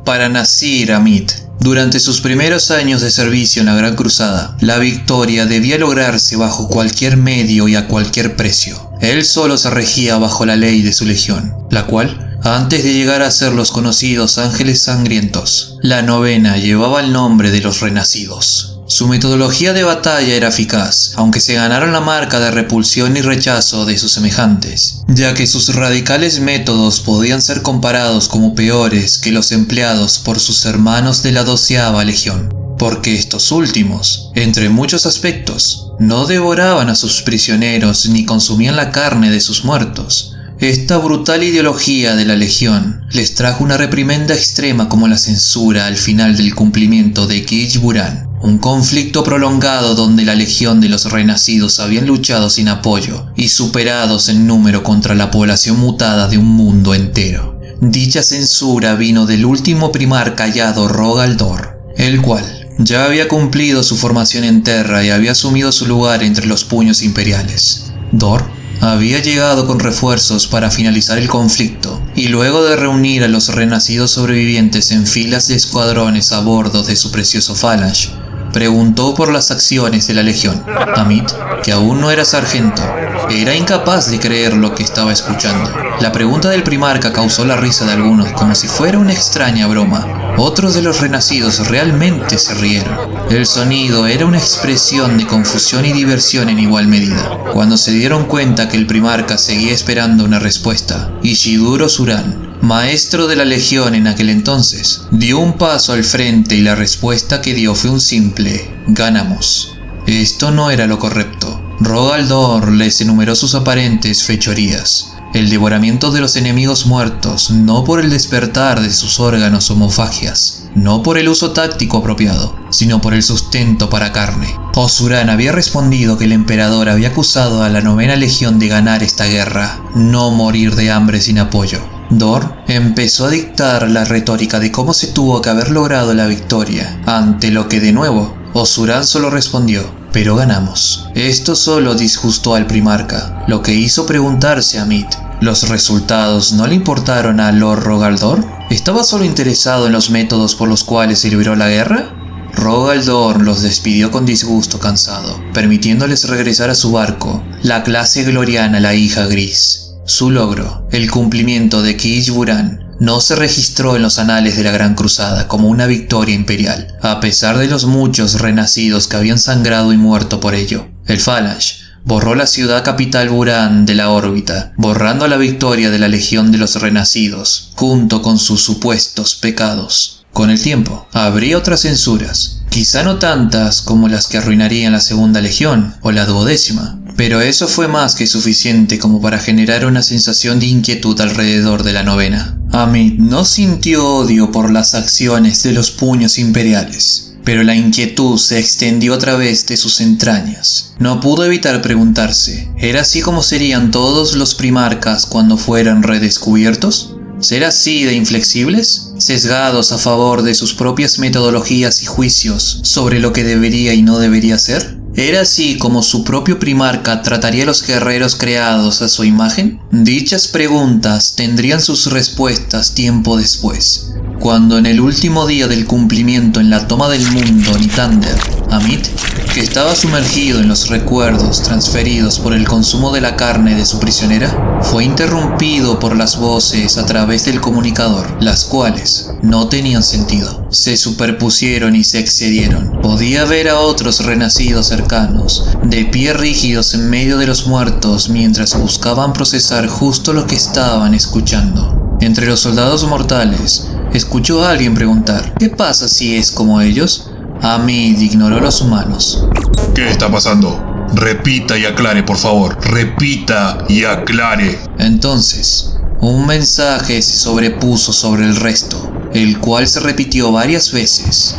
para Nasir Hamid. Durante sus primeros años de servicio en la Gran Cruzada, la victoria debía lograrse bajo cualquier medio y a cualquier precio. Él solo se regía bajo la ley de su legión, la cual, antes de llegar a ser los conocidos Ángeles Sangrientos, la novena llevaba el nombre de los Renacidos. Su metodología de batalla era eficaz, aunque se ganaron la marca de repulsión y rechazo de sus semejantes, ya que sus radicales métodos podían ser comparados como peores que los empleados por sus hermanos de la 12ª Legión, porque estos últimos, entre muchos aspectos, no devoraban a sus prisioneros ni consumían la carne de sus muertos. Esta brutal ideología de la Legión les trajo una reprimenda extrema como la censura al final del cumplimiento de Kij Buran, un conflicto prolongado donde la Legión de los Renacidos habían luchado sin apoyo y superados en número contra la población mutada de un mundo entero. Dicha censura vino del último primarca hallado Rogal Dor, el cual ya había cumplido su formación en Terra y había asumido su lugar entre los puños imperiales. Dor había llegado con refuerzos para finalizar el conflicto, y luego de reunir a los renacidos sobrevivientes en filas de escuadrones a bordo de su precioso Phalanx, preguntó por las acciones de la Legión. Hamid, que aún no era sargento, era incapaz de creer lo que estaba escuchando. La pregunta del primarca causó la risa de algunos como si fuera una extraña broma. Otros de los renacidos realmente se rieron. El sonido era una expresión de confusión y diversión en igual medida. Cuando se dieron cuenta que el primarca seguía esperando una respuesta, Ishiduro Suran, maestro de la Legión en aquel entonces, dio un paso al frente y la respuesta que dio fue un simple «ganamos». Esto no era lo correcto. Rogal Dor les enumeró sus aparentes fechorías. El devoramiento de los enemigos muertos, no por el despertar de sus órganos homofagias, no por el uso táctico apropiado, sino por el sustento para carne. Osuran había respondido que el emperador había acusado a la 9ª Legión de ganar esta guerra, no morir de hambre sin apoyo. Dor empezó a dictar la retórica de cómo se tuvo que haber logrado la victoria, ante lo que de nuevo, Osuran solo respondió: pero ganamos. Esto solo disgustó al primarca, lo que hizo preguntarse a Hamid: ¿los resultados no le importaron a Lord Rogal Dor? ¿Estaba solo interesado en los métodos por los cuales se libró la guerra? Rogal Dor los despidió con disgusto cansado, permitiéndoles regresar a su barco, la clase gloriana la hija gris. Su logro, el cumplimiento de Kij Buran, no se registró en los anales de la Gran Cruzada como una victoria imperial, a pesar de los muchos renacidos que habían sangrado y muerto por ello. El Phalanx borró la ciudad capital Buran de la órbita, borrando la victoria de la Legión de los Renacidos, junto con sus supuestos pecados. Con el tiempo, habría otras censuras, quizá no tantas como las que arruinarían la 2ª Legión o la 12ª, pero eso fue más que suficiente como para generar una sensación de inquietud alrededor de la 9ª. Hamid no sintió odio por las acciones de los puños imperiales, pero la inquietud se extendió a través de sus entrañas. No pudo evitar preguntarse: ¿era así como serían todos los primarcas cuando fueran redescubiertos? ¿Ser así de inflexibles? ¿Sesgados a favor de sus propias metodologías y juicios sobre lo que debería y no debería ser? ¿Era así como su propio primarca trataría a los guerreros creados a su imagen? Dichas preguntas tendrían sus respuestas tiempo después, cuando en el último día del cumplimiento en la toma del mundo Nitander, Hamid, que estaba sumergido en los recuerdos transferidos por el consumo de la carne de su prisionera, fue interrumpido por las voces a través del comunicador, las cuales no tenían sentido. Se superpusieron y se excedieron. Podía ver a otros renacidos cercanos, de pie rígidos en medio de los muertos mientras buscaban procesar justo lo que estaban escuchando. Entre los soldados mortales, escuchó a alguien preguntar: ¿qué pasa si es como ellos? Hamid ignoró a los humanos. ¿Qué está pasando? Repita y aclare, por favor. Repita y aclare. Entonces, un mensaje se sobrepuso sobre el resto, el cual se repitió varias veces.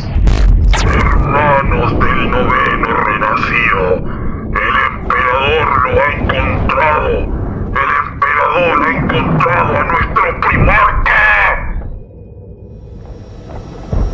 Hermanos del 9º renacido, el emperador lo ha encontrado. El emperador ha encontrado a nuestro primarca.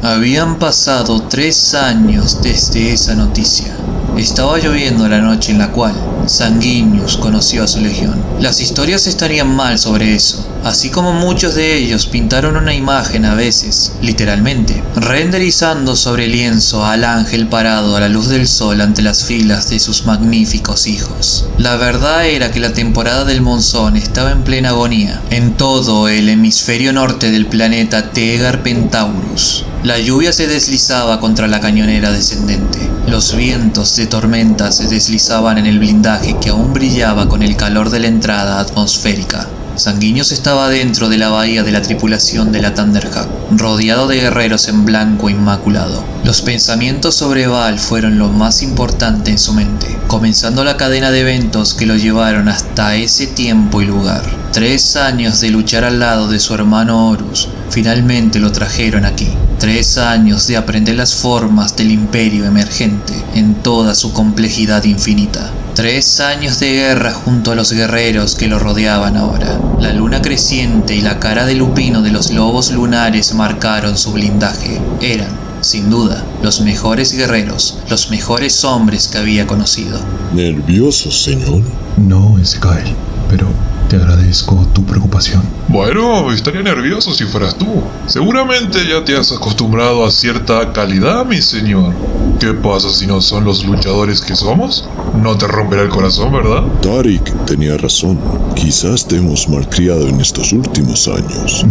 Habían pasado 3 años desde esa noticia. Estaba lloviendo la noche en la cual Sanguinius conoció a su legión. Las historias estarían mal sobre eso, así como muchos de ellos pintaron una imagen a veces, literalmente, renderizando sobre lienzo al ángel parado a la luz del sol ante las filas de sus magníficos hijos. La verdad era que la temporada del monzón estaba en plena agonía en todo el hemisferio norte del planeta Tegar Pentaurus. La lluvia se deslizaba contra la cañonera descendente. Los vientos de tormenta se deslizaban en el blindaje que aún brillaba con el calor de la entrada atmosférica. Sanguinius estaba dentro de la bahía de la tripulación de la Thunderhawk, rodeado de guerreros en blanco inmaculado. Los pensamientos sobre Baal fueron lo más importante en su mente, comenzando la cadena de eventos que lo llevaron hasta ese tiempo y lugar. 3 años de luchar al lado de su hermano Horus finalmente lo trajeron aquí. 3 años de aprender las formas del imperio emergente en toda su complejidad infinita. 3 años de guerra junto a los guerreros que lo rodeaban ahora. La luna creciente y la cara de lupino de los lobos lunares marcaron su blindaje. Eran, sin duda, los mejores guerreros, los mejores hombres que había conocido. ¿Nervioso, señor? No, Ezequiel, pero te agradezco tu preocupación. Bueno, estaría nervioso si fueras tú. Seguramente ya te has acostumbrado a cierta calidad, mi señor. ¿Qué pasa si no son los luchadores que somos? No te romperá el corazón, ¿verdad? Tarik tenía razón. Quizás te hemos malcriado en estos últimos años.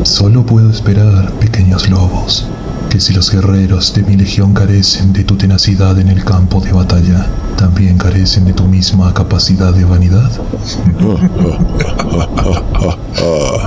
Solo puedo esperar, pequeños lobos, que si los guerreros de mi legión carecen de tu tenacidad en el campo de batalla, ¿también carecen de tu misma capacidad de vanidad?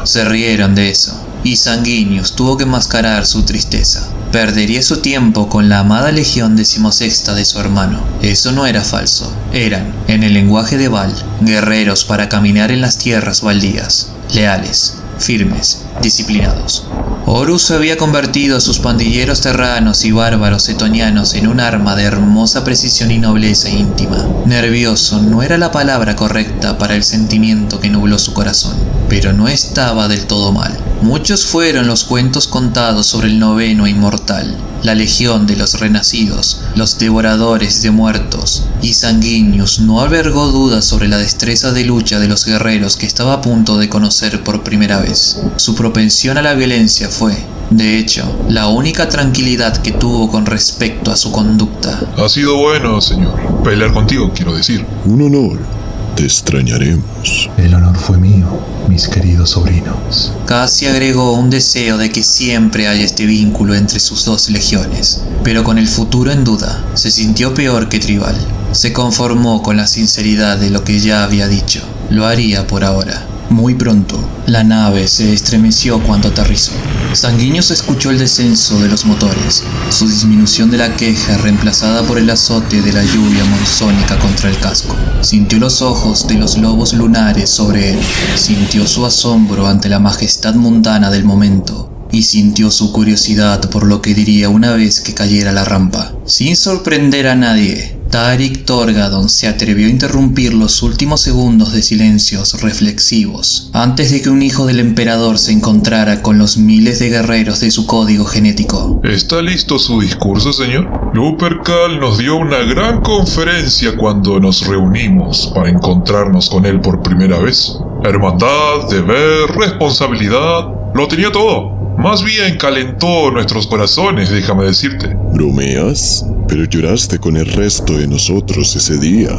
Se rieron de eso, y Sanguinius tuvo que mascarar su tristeza. Perdería su tiempo con la amada legión 16ª de su hermano. Eso no era falso. Eran, en el lenguaje de Baal, guerreros para caminar en las tierras baldías, leales, firmes, disciplinados. Horus había convertido a sus pandilleros terranos y bárbaros etonianos en un arma de hermosa precisión y nobleza íntima. Nervioso no era la palabra correcta para el sentimiento que nubló su corazón, pero no estaba del todo mal. Muchos fueron los cuentos contados sobre el noveno inmortal, la legión de los renacidos, los devoradores de muertos, y Sanguinius no albergó dudas sobre la destreza de lucha de los guerreros que estaba a punto de conocer por primera vez. Su propensión a la violencia fue, de hecho, la única tranquilidad que tuvo con respecto a su conducta. Ha sido bueno, señor. Pelear contigo, quiero decir. Un honor. Te extrañaremos. El honor fue mío, mis queridos sobrinos. Casi agregó un deseo de que siempre haya este vínculo entre sus 2 legiones, pero con el futuro en duda, se sintió peor que tribal. Se conformó con la sinceridad de lo que ya había dicho. Lo haría por ahora. Muy pronto, la nave se estremeció cuando aterrizó. Sanguinius escuchó el descenso de los motores, su disminución de la queja reemplazada por el azote de la lluvia monzónica contra el casco. Sintió los ojos de los lobos lunares sobre él, sintió su asombro ante la majestad mundana del momento, y sintió su curiosidad por lo que diría una vez que cayera la rampa. Sin sorprender a nadie, Tarik Torgadon se atrevió a interrumpir los últimos segundos de silencios reflexivos antes de que un hijo del emperador se encontrara con los miles de guerreros de su código genético. ¿Está listo su discurso, señor? Lupercal nos dio una gran conferencia cuando nos reunimos para encontrarnos con él por primera vez. Hermandad, deber, responsabilidad, lo tenía todo. Más bien calentó nuestros corazones, déjame decirte. ¿Bromeas? Pero lloraste con el resto de nosotros ese día.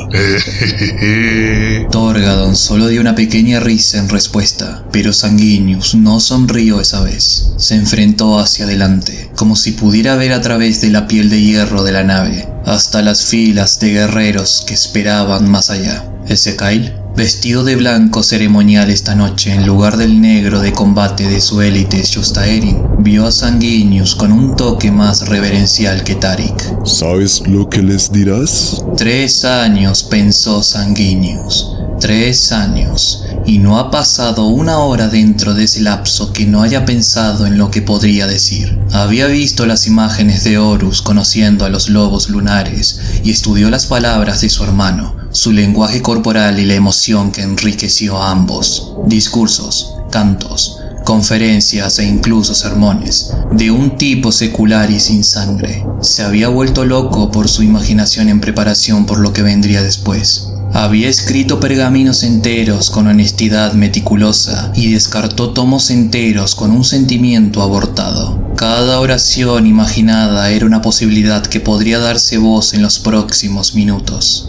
Torgadon solo dio una pequeña risa en respuesta, pero Sanguinius no sonrió esa vez. Se enfrentó hacia adelante, como si pudiera ver a través de la piel de hierro de la nave, hasta las filas de guerreros que esperaban más allá. Ezequiel, vestido de blanco ceremonial esta noche en lugar del negro de combate de su élite Shustaerin, vio a Sanguinius con un toque más reverencial que Tarik. ¿Sabes lo que les dirás? 3 años, pensó Sanguinius. 3 años, y no ha pasado una hora dentro de ese lapso que no haya pensado en lo que podría decir. Había visto las imágenes de Horus conociendo a los lobos lunares y estudió las palabras de su hermano, su lenguaje corporal y la emoción que enriqueció a ambos. Discursos, cantos, conferencias e incluso sermones, de un tipo secular y sin sangre. Se había vuelto loco por su imaginación en preparación por lo que vendría después. Había escrito pergaminos enteros con honestidad meticulosa y descartó tomos enteros con un sentimiento abortado. Cada oración imaginada era una posibilidad que podría darse voz en los próximos minutos.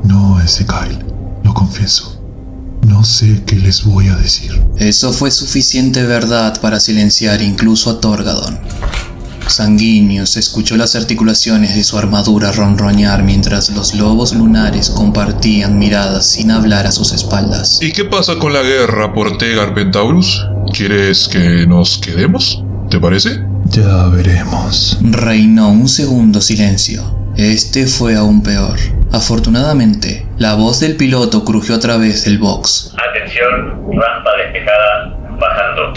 No, Ezekiel, lo confieso. No sé qué les voy a decir. Eso fue suficiente verdad para silenciar incluso a Torgadon. Sanguinius escuchó las articulaciones de su armadura ronronear mientras los lobos lunares compartían miradas sin hablar a sus espaldas. ¿Y qué pasa con la guerra por Tegar Pentaurus? ¿Quieres que nos quedemos? ¿Te parece? Ya veremos. Reinó un segundo silencio. Este fue aún peor. Afortunadamente, la voz del piloto crujió a través del box. Atención, rampa despejada, bajando.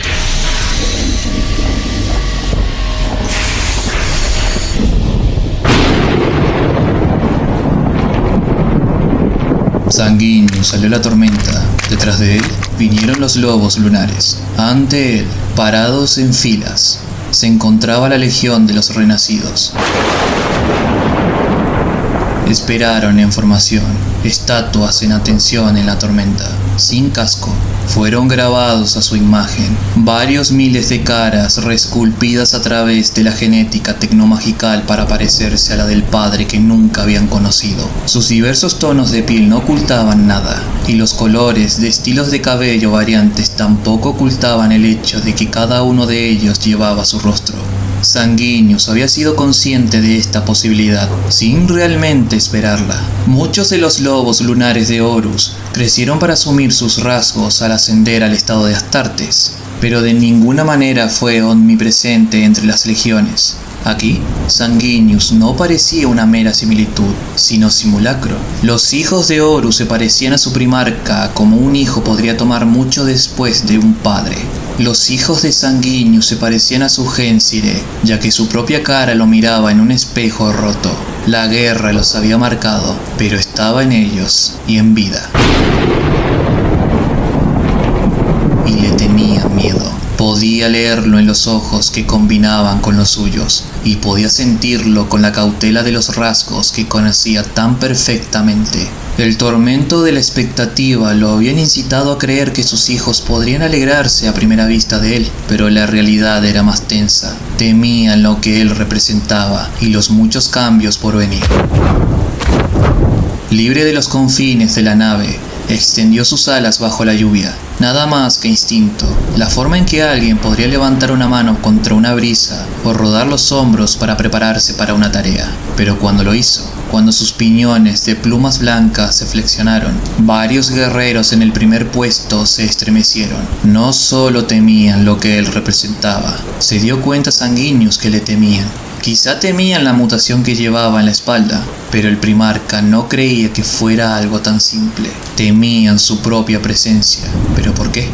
Sanguíneo salió la tormenta. Detrás de él vinieron los lobos lunares. Ante él, parados en filas, se encontraba la legión de los renacidos. Esperaron en formación, estatuas en atención en la tormenta, sin casco. Fueron grabados a su imagen, varios miles de caras reesculpidas a través de la genética tecnomagical para parecerse a la del padre que nunca habían conocido. Sus diversos tonos de piel no ocultaban nada, y los colores de estilos de cabello variantes tampoco ocultaban el hecho de que cada uno de ellos llevaba su rostro. Sanguinius había sido consciente de esta posibilidad, sin realmente esperarla. Muchos de los lobos lunares de Horus crecieron para asumir sus rasgos al ascender al estado de Astartes, pero de ninguna manera fue omnipresente entre las legiones. Aquí, Sanguinius no parecía una mera similitud, sino simulacro. Los hijos de Horus se parecían a su primarca como un hijo podría tomar mucho después de un padre. Los hijos de Sanguinius se parecían a su Gensire, ya que su propia cara lo miraba en un espejo roto. La guerra los había marcado, pero estaba en ellos y en vida. Y le tenían miedo. Podía leerlo en los ojos que combinaban con los suyos, y podía sentirlo con la cautela de los rasgos que conocía tan perfectamente. El tormento de la expectativa lo habían incitado a creer que sus hijos podrían alegrarse a primera vista de él, pero la realidad era más tensa. Temían lo que él representaba y los muchos cambios por venir. Libre de los confines de la nave, extendió sus alas bajo la lluvia. Nada más que instinto, la forma en que alguien podría levantar una mano contra una brisa o rodar los hombros para prepararse para una tarea. Pero cuando lo hizo, cuando sus piñones de plumas blancas se flexionaron, varios guerreros en el primer puesto se estremecieron. No solo temían lo que él representaba, se dio cuenta Sanguinius que le temían. Quizá temían la mutación que llevaba en la espalda, pero el primarca no creía que fuera algo tan simple. Temían su propia presencia. ¿Pero por qué?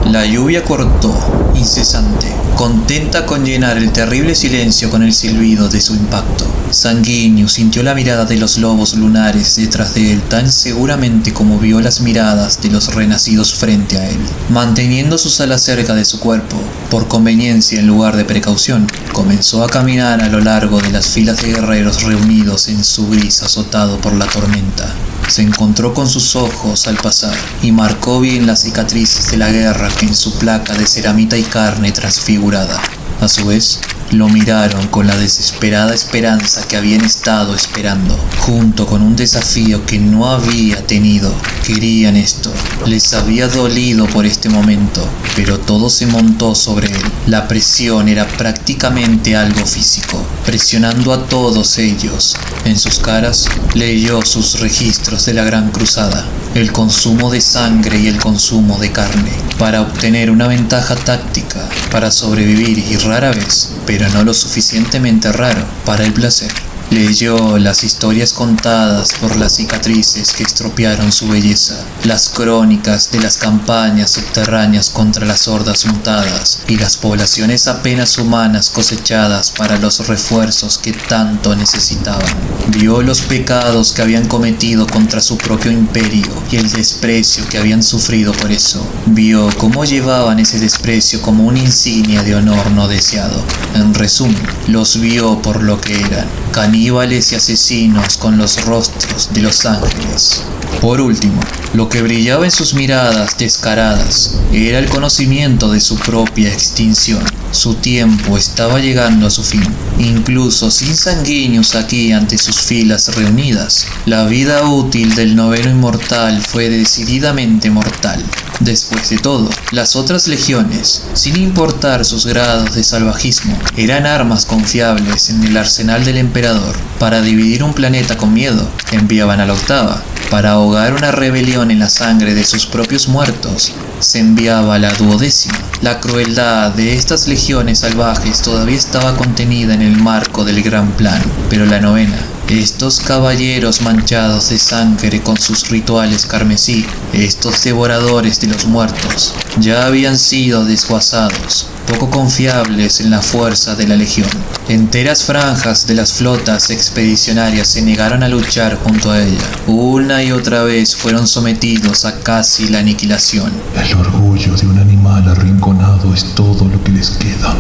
La lluvia cortó, incesante, contenta con llenar el terrible silencio con el silbido de su impacto. Sanguinius sintió la mirada de los lobos lunares detrás de él tan seguramente como vio las miradas de los renacidos frente a él. Manteniendo sus alas cerca de su cuerpo, por conveniencia en lugar de precaución, comenzó a caminar a lo largo de las filas de guerreros reunidos en su gris azotado por la tormenta. Se encontró con sus ojos al pasar y marcó bien las cicatrices de la guerra en su placa de ceramita y carne transfigurada. A su vez, lo miraron con la desesperada esperanza que habían estado esperando, junto con un desafío que no había tenido. Querían esto, les había dolido por este momento, pero todo se montó sobre él. La presión era prácticamente algo físico, presionando a todos ellos. En sus caras leyó sus registros de la Gran Cruzada, el consumo de sangre y el consumo de carne, para obtener una ventaja táctica, para sobrevivir y rara vez, pero no lo suficientemente raro, para el placer. Leyó las historias contadas por las cicatrices que estropearon su belleza, las crónicas de las campañas subterráneas contra las hordas mutadas y las poblaciones apenas humanas cosechadas para los refuerzos que tanto necesitaban. Vio los pecados que habían cometido contra su propio imperio y el desprecio que habían sufrido por eso. Vio cómo llevaban ese desprecio como una insignia de honor no deseado. En resumen, los vio por lo que eran, caníbales y asesinos con los rostros de los ángeles. Por último, lo que brillaba en sus miradas descaradas era el conocimiento de su propia extinción. Su tiempo estaba llegando a su fin, incluso sin sanguíneos aquí ante sus filas reunidas. La vida útil del noveno inmortal fue decididamente mortal. Después de todo, las otras legiones, sin importar sus grados de salvajismo, eran armas confiables en el arsenal del emperador. Para dividir un planeta con miedo, enviaban a la octava. Para ahogar una rebelión en la sangre de sus propios muertos, se enviaba a la duodécima. La crueldad de estas legiones salvajes todavía estaba contenida en el marco del gran plan, pero la novena, estos caballeros manchados de sangre con sus rituales carmesí, estos devoradores de los muertos, ya habían sido desguazados, poco confiables en la fuerza de la legión. Enteras franjas de las flotas expedicionarias se negaron a luchar junto a ella. Una y otra vez fueron sometidos a casi la aniquilación. El orgullo de un animal arrinconado es todo lo que les queda.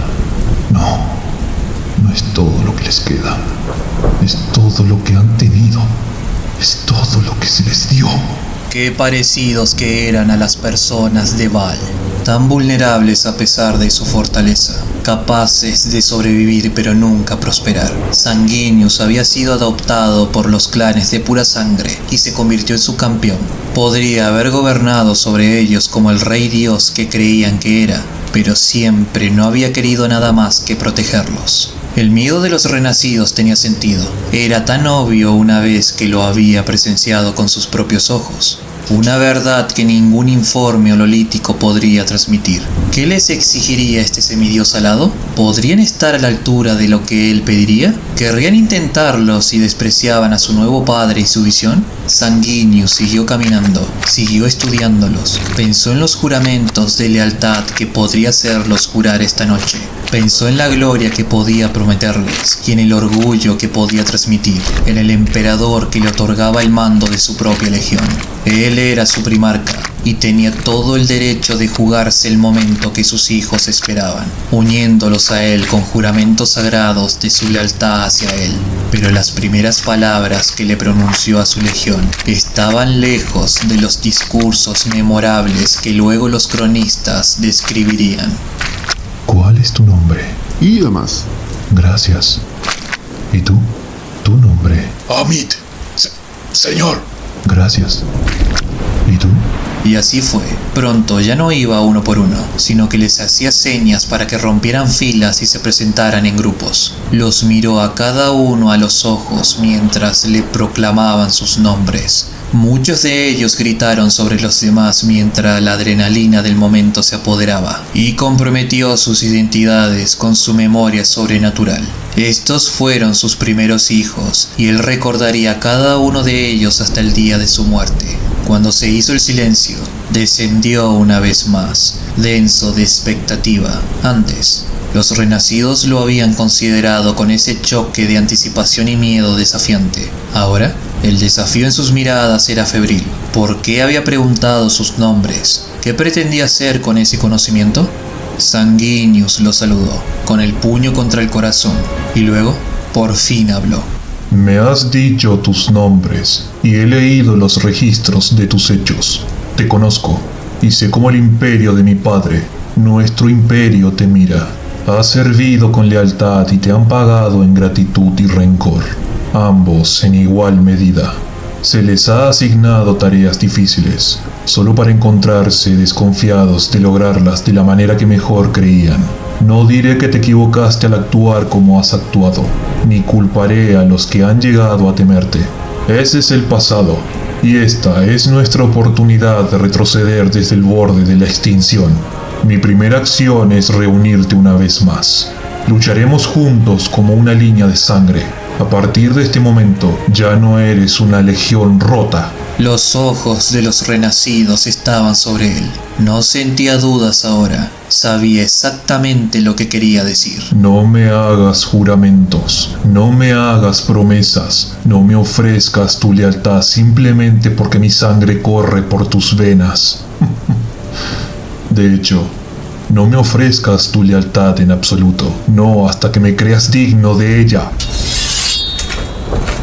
No, no es todo lo que les queda. Es todo lo que han tenido. Es todo lo que se les dio. Qué parecidos que eran a las personas de Baal, tan vulnerables a pesar de su fortaleza, capaces de sobrevivir pero nunca prosperar. Sanguinius había sido adoptado por los clanes de pura sangre y se convirtió en su campeón. Podría haber gobernado sobre ellos como el rey dios que creían que era, pero siempre no había querido nada más que protegerlos. El miedo de los renacidos tenía sentido. Era tan obvio una vez que lo había presenciado con sus propios ojos. Una verdad que ningún informe hololítico podría transmitir. ¿Qué les exigiría este semidios alado? ¿Podrían estar a la altura de lo que él pediría? ¿Querrían intentarlo si despreciaban a su nuevo padre y su visión? Sanguinius siguió caminando, siguió estudiándolos. Pensó en los juramentos de lealtad que podría hacerlos jurar esta noche. Pensó en la gloria que podía prometerles y en el orgullo que podía transmitir, en el emperador que le otorgaba el mando de su propia legión. Él era su primarca y tenía todo el derecho de jugarse el momento que sus hijos esperaban, uniéndolos a él con juramentos sagrados de su lealtad hacia él. Pero las primeras palabras que le pronunció a su legión estaban lejos de los discursos memorables que luego los cronistas describirían. ¿Cuál es tu nombre? Y demás. Gracias. ¿Y tú? ¿Tu nombre? Amit, señor. Gracias. ¿Y tú? Y así fue. Pronto ya no iba uno por uno, sino que les hacía señas para que rompieran filas y se presentaran en grupos. Los miró a cada uno a los ojos mientras le proclamaban sus nombres. Muchos de ellos gritaron sobre los demás mientras la adrenalina del momento se apoderaba, y comprometió sus identidades con su memoria sobrenatural. Estos fueron sus primeros hijos, y él recordaría a cada uno de ellos hasta el día de su muerte. Cuando se hizo el silencio, descendió una vez más, denso de expectativa. Antes, los renacidos lo habían considerado con ese choque de anticipación y miedo desafiante. Ahora, el desafío en sus miradas era febril. ¿Por qué había preguntado sus nombres? ¿Qué pretendía hacer con ese conocimiento? Sanguinius lo saludó, con el puño contra el corazón, y luego, por fin habló. Me has dicho tus nombres y he leído los registros de tus hechos. Te conozco y sé cómo el imperio de mi padre, nuestro imperio, te mira. Has servido con lealtad y te han pagado en gratitud y rencor, ambos en igual medida. Se les ha asignado tareas difíciles, solo para encontrarse desconfiados de lograrlas de la manera que mejor creían. No diré que te equivocaste al actuar como has actuado, ni culparé a los que han llegado a temerte. Ese es el pasado, y esta es nuestra oportunidad de retroceder desde el borde de la extinción. Mi primera acción es reunirte una vez más. Lucharemos juntos como una línea de sangre, A partir de este momento, ya no eres una legión rota. Los ojos de los renacidos estaban sobre él. No sentía dudas ahora. Sabía exactamente lo que quería decir. No me hagas juramentos, no me hagas promesas, no me ofrezcas tu lealtad simplemente porque mi sangre corre por tus venas. De hecho, no me ofrezcas tu lealtad en absoluto, no hasta que me creas digno de ella.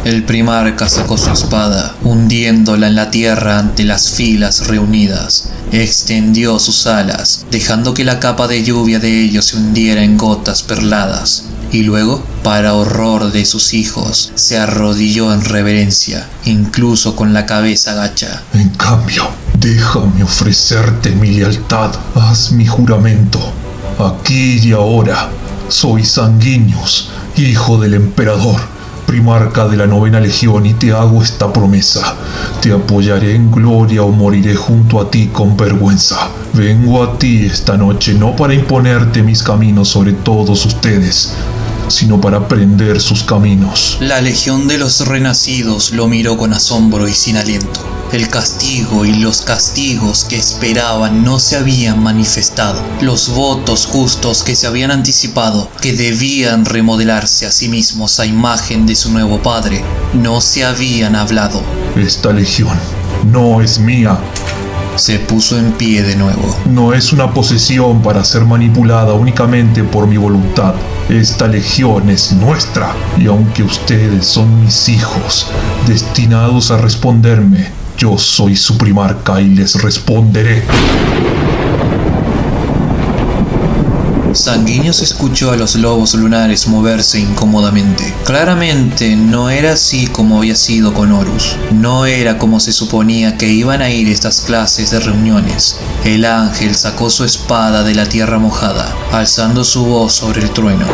El primarca sacó su espada, hundiéndola en la tierra ante las filas reunidas. Extendió sus alas, dejando que la capa de lluvia de ellos se hundiera en gotas perladas. Y luego, para horror de sus hijos, se arrodilló en reverencia, incluso con la cabeza gacha. En cambio, déjame ofrecerte mi lealtad. Haz mi juramento. Aquí y ahora, soy Sanguinius, hijo del emperador, primarca de la 9ª Legión, y te hago esta promesa. Te apoyaré en gloria o moriré junto a ti con vergüenza. Vengo a ti esta noche no para imponerte mis caminos sobre todos ustedes, sino para aprender sus caminos. La legión de los renacidos lo miró con asombro y sin aliento. El castigo y los castigos que esperaban no se habían manifestado. Los votos justos que se habían anticipado, que debían remodelarse a sí mismos a imagen de su nuevo padre, no se habían hablado. Esta legión no es mía. Se puso en pie de nuevo. No es una posesión para ser manipulada únicamente por mi voluntad. Esta legión es nuestra. Y aunque ustedes son mis hijos, destinados a responderme, yo soy su primarca y les responderé. Sanguinius escuchó a los lobos lunares moverse incómodamente. Claramente no era así como había sido con Horus. No era como se suponía que iban a ir estas clases de reuniones. El ángel sacó su espada de la tierra mojada, alzando su voz sobre el trueno.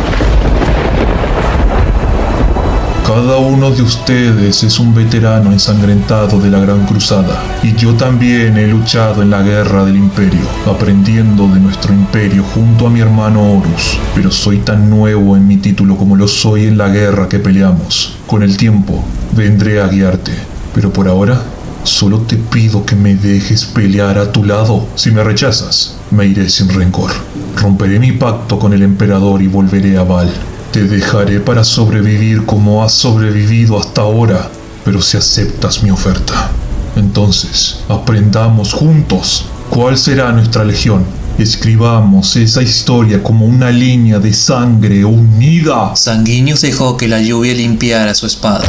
Cada uno de ustedes es un veterano ensangrentado de la Gran Cruzada, y yo también he luchado en la guerra del Imperio, aprendiendo de nuestro Imperio junto a mi hermano Horus, pero soy tan nuevo en mi título como lo soy en la guerra que peleamos. Con el tiempo, vendré a guiarte, pero por ahora, solo te pido que me dejes pelear a tu lado. Si me rechazas, me iré sin rencor. Romperé mi pacto con el emperador y volveré a Val. Te dejaré para sobrevivir como has sobrevivido hasta ahora, pero si aceptas mi oferta, entonces aprendamos juntos cuál será nuestra legión. Escribamos esa historia como una línea de sangre unida. Sanguinius dejó que la lluvia limpiara su espada.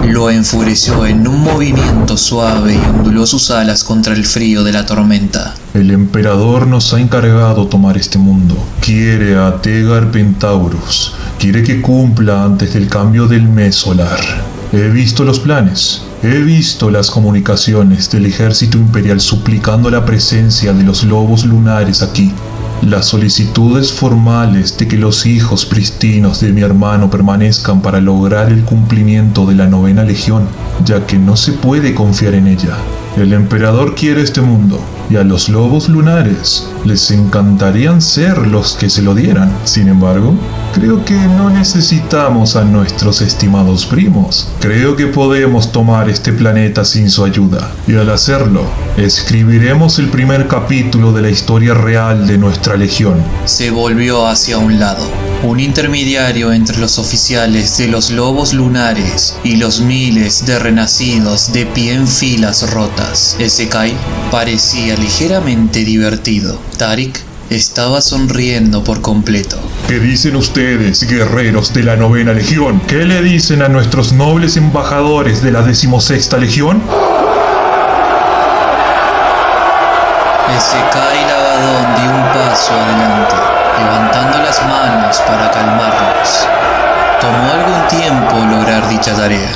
Lo enfureció en un movimiento suave y onduló sus alas contra el frío de la tormenta. El emperador nos ha encargado tomar este mundo. Quiere a Tegar Pentaurus. Quiere que cumpla antes del cambio del mes solar. He visto los planes. He visto las comunicaciones del ejército imperial suplicando la presencia de los lobos lunares aquí. Las solicitudes formales de que los hijos pristinos de mi hermano permanezcan para lograr el cumplimiento de la 9ª Legión, ya que no se puede confiar en ella. El emperador quiere este mundo, y a los lobos lunares les encantarían ser los que se lo dieran. Sin embargo, creo que no necesitamos a nuestros estimados primos. Creo que podemos tomar este planeta sin su ayuda, y al hacerlo, escribiremos el primer capítulo de la historia real de nuestra legión. Se volvió hacia un lado. Un intermediario entre los oficiales de los lobos lunares y los miles de renacidos de pie en filas rotas. Ezekai parecía ligeramente divertido. Tarik estaba sonriendo por completo. ¿Qué dicen ustedes, guerreros de la 9ª Legión? ¿Qué le dicen a nuestros nobles embajadores de la 16ª Legión? Ezekai Lavadón dio un paso adelante, levantando las manos para calmarlos. Tomó algún tiempo lograr dicha tarea.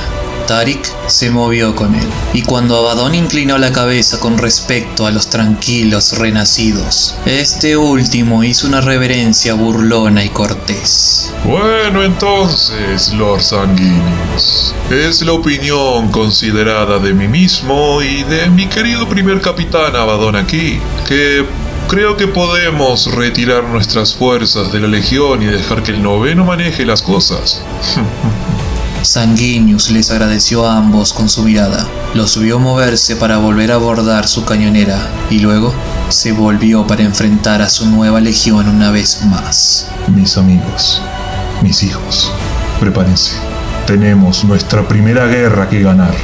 Tarik se movió con él, y cuando Abaddon inclinó la cabeza con respecto a los tranquilos renacidos, este último hizo una reverencia burlona y cortés. Bueno, entonces, Lord Sanguinius, es la opinión considerada de mí mismo y de mi querido primer capitán Abaddon aquí, que creo que podemos retirar nuestras fuerzas de la Legión y dejar que el 9º maneje las cosas. Sanguinius les agradeció a ambos con su mirada, los vio moverse para volver a abordar su cañonera y luego se volvió para enfrentar a su nueva legión una vez más. Mis amigos, mis hijos, prepárense. Tenemos nuestra primera guerra que ganar.